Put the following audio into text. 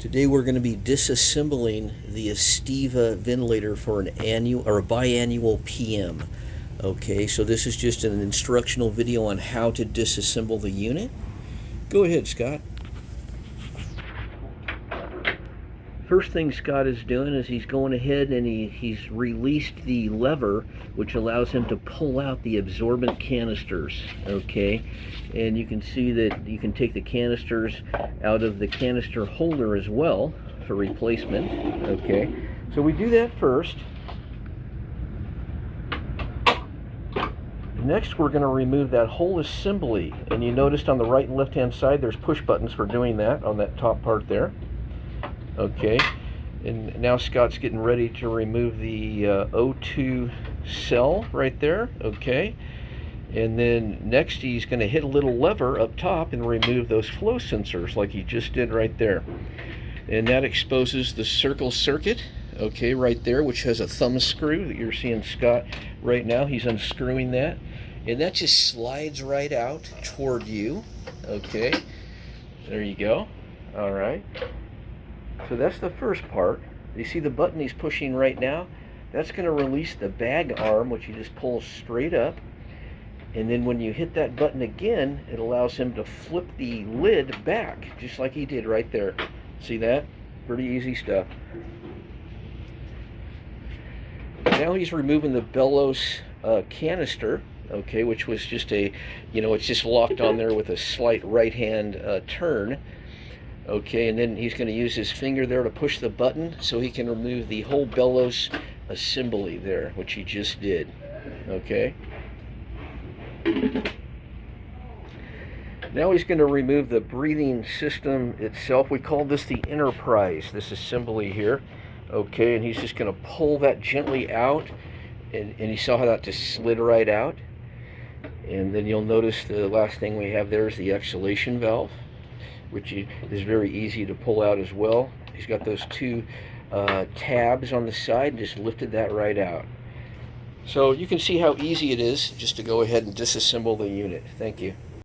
Today we're going to be disassembling the Aestiva ventilator for an annual or a biannual PM. Okay, so this is just an instructional video on how to disassemble the unit. Go ahead, Scott. First thing Scott is doing is he's going ahead and he's released the lever, which allows him to pull out the absorbent canisters. Okay, and you can see that you can take the canisters out of the canister holder as well for replacement. Okay, so we do that first. Next, we're going to remove that whole assembly, and you noticed on the right and left hand side there's push buttons for doing that on that top part there. Okay, and now Scott's getting ready to remove the O2 cell right there. Okay, and then next he's going to hit a little lever up top and remove those flow sensors like he just did right there, and that exposes the circle circuit, okay, right there, which has a thumb screw that you're seeing Scott right now. He's unscrewing that, and that just slides right out toward you. Okay, there you go. All right, so that's the first part. You see the button he's pushing right now? That's going to release the bag arm, which you just pull straight up. And then when you hit that button again, it allows him to flip the lid back, just like he did right there. See that? Pretty easy stuff. Now he's removing the bellows canister, okay, which was just a, it's just locked on there with a slight right-hand turn. Okay, and then he's going to use his finger there to push the button so he can remove the whole bellows assembly there, which he just did. Okay. Now he's going to remove the breathing system itself. We call this the Enterprise, this assembly here. Okay, and he's just going to pull that gently out, and you saw how that just slid right out. And then you'll notice the last thing we have there is the exhalation valve, which is very easy to pull out as well. He's got those two tabs on the side and just lifted that right out. So you can see how easy it is just to go ahead and disassemble the unit. Thank you.